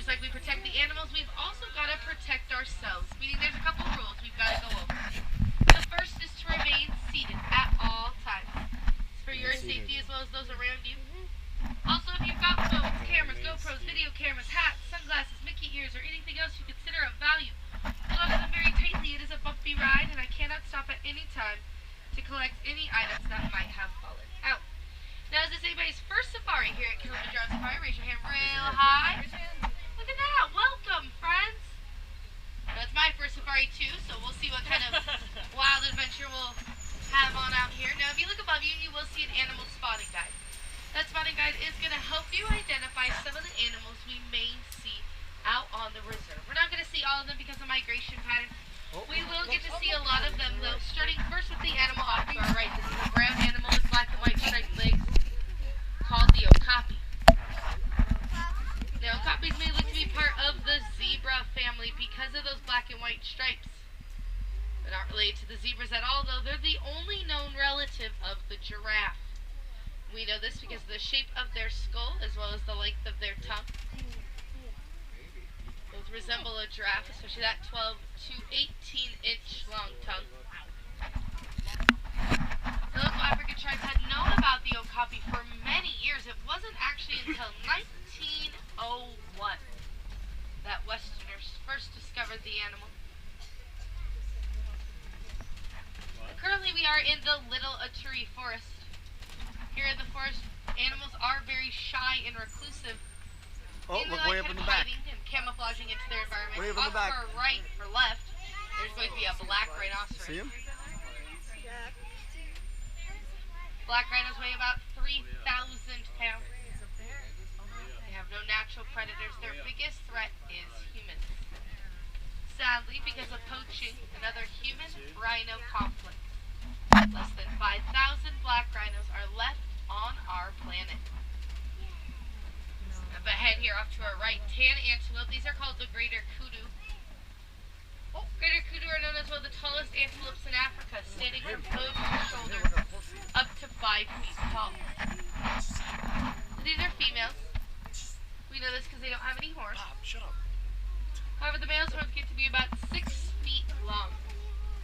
just like we protect the animals, we've also got to protect ourselves. Meaning there's a couple rules we've got to go over. The first is to remain seated at all times. It's for your safety as well as those around you. Also, if you've got phones, cameras, GoPros, video cameras, hats, sunglasses, Mickey ears, or anything else you consider of value, hold on to them very tightly. It is a bumpy ride, and I cannot stop at any time to collect any items that might have fallen out. Now, is this anybody's first safari here at Kilimanjaro Safari? Raise your hand real high. Look at that. Welcome, friends. Now, it's my first safari, too, so we'll see what kind of wild adventure we'll have on out here. Now, if you look above you, you will see an animal spotting guide. That spotting guide is going to help you identify some of the animals we may see out on the reserve. We're not going to see all of them because of migration pattern. We will get to see a lot of them, though, starting first with the animal off to our right. This is a brown animal with black and white striped legs called the okapi. Now, okapis may look to be part of the zebra family because of those black and white stripes. They're not related to the zebras at all, though. They're the only known relative of the giraffe. We know this because of the shape of their skull as well as the length of their tongue. Both resemble a giraffe, especially that 12 to 18-inch long tongue. The local African tribes had known about the okapi for many years. It wasn't actually until 1901 that Westerners first discovered the animal. Currently, we are in the Little Ituri Forest. Here in the forest, animals are very shy and reclusive. Oh, look way up in the back. And camouflaging into their environment. Way up in the back. Off to our right or left, there's going to be a black rhinoceros. See him? Black rhinos weigh about 3,000 pounds. They have no natural predators. Their biggest threat is humans. Sadly, because of poaching and other human-rhino conflicts, less than 5,000 black rhinos are left on our planet. Up ahead here, off to our right, tan antelope. These are called the greater kudu. Greater kudu are known as one of the tallest antelopes in Africa, standing from toe to shoulder, up to 5 feet tall. These are females. We know this because they don't have any horns. Shut up. However, the males' horns get to be about 6 feet long,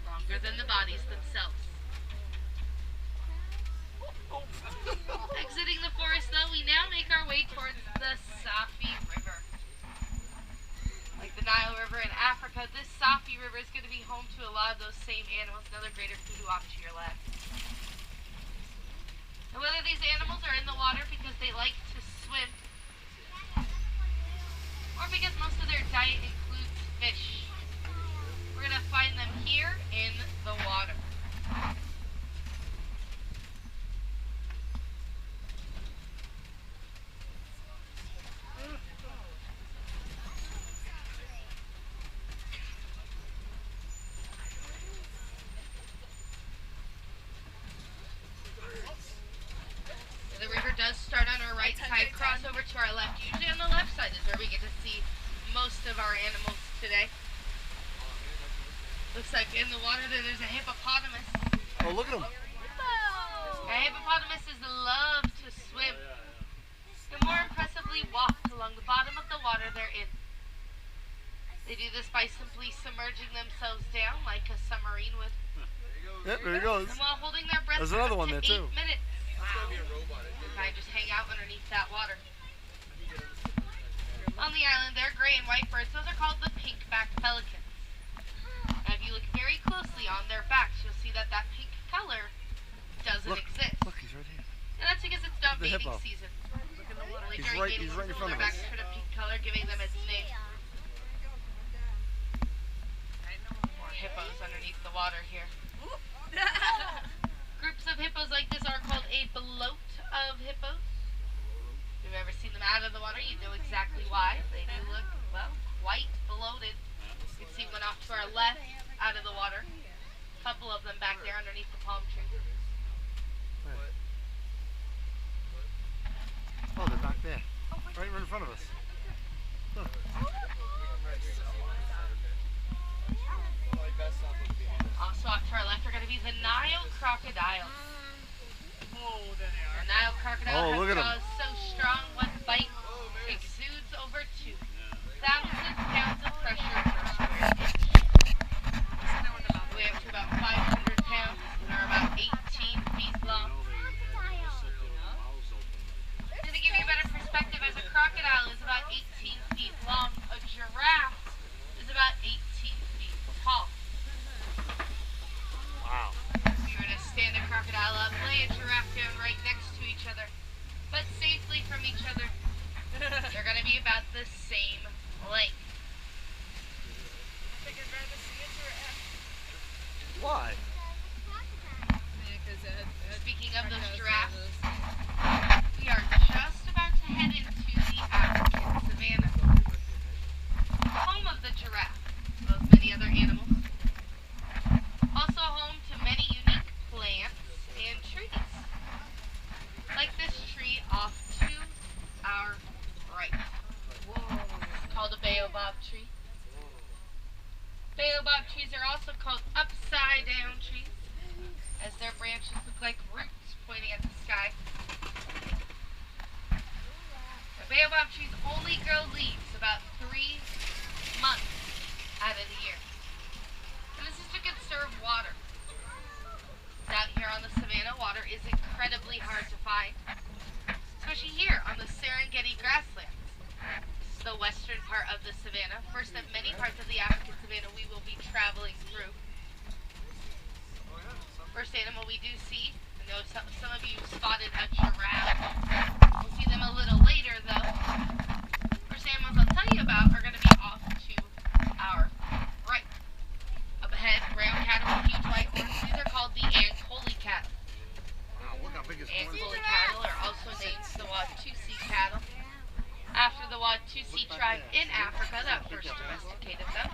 longer than the bodies themselves. Exiting the forest, though, we now make our way towards the Safi River. Like the Nile River in Africa, this Safi River is going to be home to a lot of those same animals. Another greater kudu off to your left. And whether these animals are in the water because they like to swim, or because most of their diet includes fish, we're going to find them here in the water. The river does start on our right side, cross over to our left. Usually on the left side is where we get to see most of our animals today. Looks like in the water there's a hippopotamus. Oh, look at him. Hippopotamuses love to swim. And more impressively walk along the bottom of the water they're in. They do this by simply submerging themselves down like a submarine would. Yep, there he goes. And while holding their breath There's for another up one to there, too. 8 minutes. Wow. I just hang out underneath that water. On the island, they're gray and white birds. Those are called the pink-backed pelicans. Now, if you look very closely on their backs, you'll see that that pink color doesn't exist. Look, he's right here. And that's because it's not The mating hippo. season. Only He's during right- mating he's right in season front will of their us. backs turn a pink color, giving them its name. More hippos underneath the water here. Groups of hippos like this are called a bloat of hippos. If you've ever seen them out of the water, you know exactly why. They do look, well, quite bloated. You can see one off to our left out of the water. A couple of them back there underneath the palm tree. Oh, they're back there. Right in front of us. Look. Also off to our left are going to be the Nile crocodiles. The Nile crocodile Oh, look has at 'em. jaws so strong one bite exudes over 2. 1,000 pounds of pressure per square inch. Weigh up to about 500 pounds and are about 18 feet long. And to give you a better perspective, as a crocodile is about 18 feet long, a giraffe is about 18 feet tall. Wow. If you were to stand a crocodile up, lay a giraffe down right next to each other, but safely from each other, they're going to be about the same length. I think I'd rather see a giraffe. Why? Yeah, 'cause Speaking of those crocodiles giraffes, are those- we are just about to head into the African savanna, home of the giraffe, as well as many other animals. Also home to many unique plants and trees, like this tree off to our right. It's called a baobab tree. Baobab trees are also called upside down trees, as their branches look like roots pointing at the sky. The baobab trees only grow leaves about 3 months out of the year. And this is to conserve water. Out here on the savanna, water is incredibly hard to find, especially here on the Serengeti grasslands. This is the western part of the savanna, first of many parts of the African savanna we will be traveling through. First animal we do see, I know some of you spotted a giraffe. We'll see them a little later though. First animals I'll tell you about are going to be off to our right. Up ahead, brown cattle with huge white horns. These are called the Ankole cattle. Wow, look how big his horns Ankole are. cattle are also named the Watusi cattle, after the Watusi tribe in Africa that first domesticated them.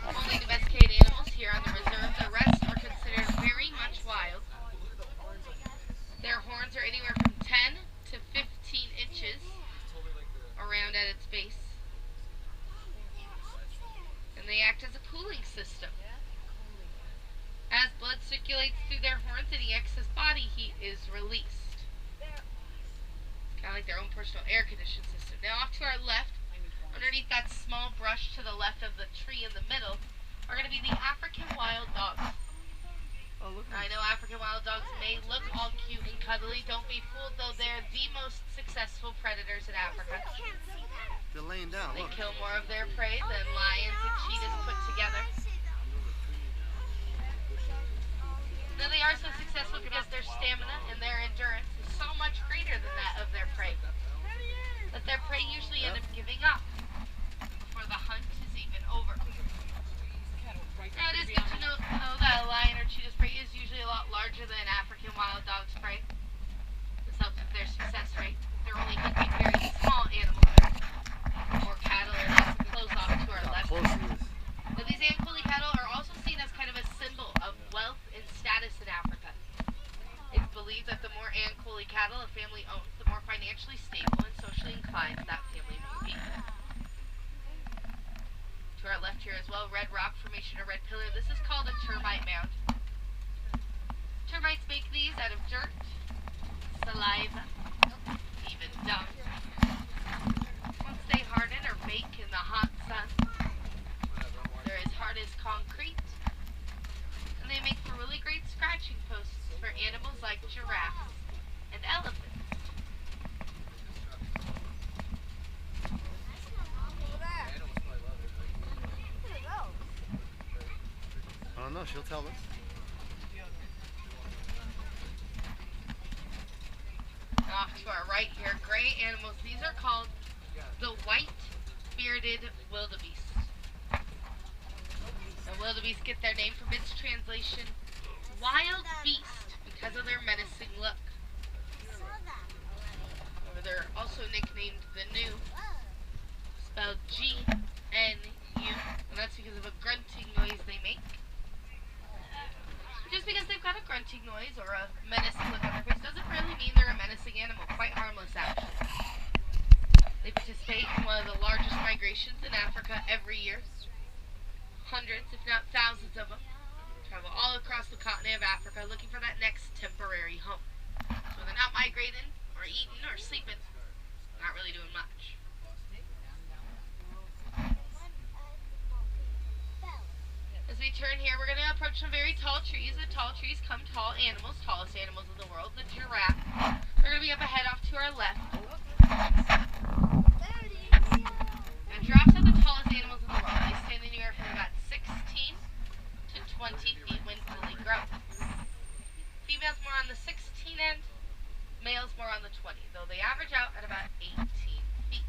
Only domesticated animals here on the reserve. The rest are considered very much wild. Their horns are anywhere from 10 to 15 inches around at its base. And they act as a cooling system. As blood circulates through their horns, any excess body heat is released. Kind of like their own personal air conditioning system. Now off to our left, underneath that small brush to the left of the tree in the middle, are going to be the African wild dogs. Oh, look. I know African wild dogs may look all cute and cuddly. Don't be fooled though, they're the most successful predators in Africa. They're laying down. They Look. kill more of their prey than lions and cheetahs put together. Now they are so successful because their stamina and their endurance is so much greater than that of their prey, that their prey usually end up giving up before the hunt is even over. Now it is good to know that a lion or cheetah's prey is usually a lot larger than African wild dog's prey. This helps with their success rate. They're only hunting very small animals, or cattle, and that's the close off to our How left. close he is. Now these Ankole cattle are also seen as kind of a symbol of wealth and status in Africa. It's believed that the more Ankole cattle a family owns, the more financially stable and socially inclined that family will be. To our left here as well, red rock formation or red pillar. This is called a termite mound. Termites make these out of dirt, saliva, even dung. Once they harden or bake in the hot sun, they're as hard as concrete, and they make for really great scratching posts for animals like giraffes and elephants. I don't know. She'll tell us. And off to our right here, gray animals. These are called the white-bearded wildebeest. The wildebeest get their name from its translation, wild beast, because of their menacing look. Or they're also nicknamed the Gnu, spelled G-N-U, and that's because of a grunting noise they make. Just because they've got a grunting noise or a menacing look on their face doesn't really mean they're a menacing animal. Quite harmless, actually. They participate in one of the largest migrations in Africa every year. Hundreds, if not thousands of them, travel all across the continent of Africa looking for that next temporary home. So they're not migrating or eating or sleeping, not really doing much. turn here, we're going to approach some very tall trees. The tall trees come tall animals, tallest animals in the world, the giraffe. They're going to be up ahead off to our left. Now, giraffes are the tallest animals in the world. They stand anywhere from about 16 to 20 feet when fully grown. Females more on the 16 end, males more on the 20, though they average out at about 18 feet.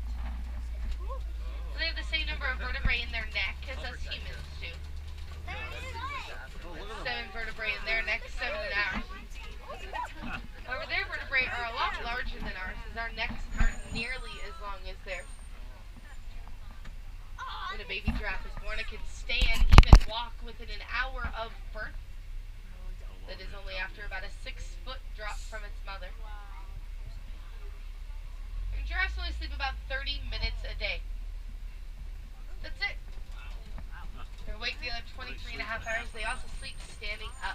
So they have the same number of vertebrae in their neck as us humans do. 7 vertebrae in their neck, 7 in ours. However, their vertebrae are a lot larger than ours, as our necks aren't nearly as long as theirs. When a baby giraffe is born, it can stand, even walk within an hour of birth. That is only after about a 6-foot drop from its mother. And giraffes only sleep about 30 minutes a day. That's it. They're awake the other 23 and a half hours. They also sleep standing up.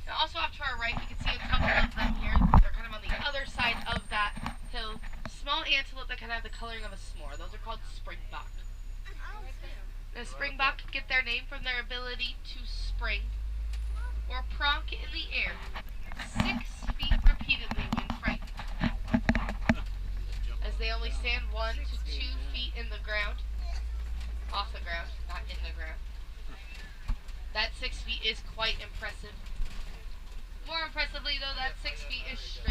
Now, also off to our right, you can see a couple of them here. They're kind of on the other side of that hill. Small antelope that kind of have the coloring of a s'more. Those are called springbok. The springbok get their name from their ability to spring or pronk in the air 6 feet repeatedly when frightened, as they only stand 1 to 2 feet in the ground, off the ground, not in the ground. That 6 feet is quite impressive. More impressively though, that 6 feet is straight